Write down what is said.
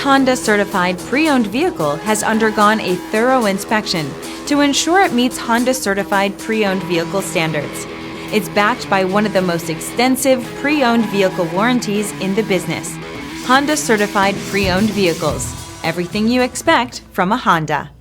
Honda certified pre-owned vehicle has undergone a thorough inspection to ensure it meets Honda certified pre-owned vehicle standards. It's backed by one of the most extensive pre-owned vehicle warranties in the business. Honda certified pre-owned vehicles. Everything you expect from a Honda.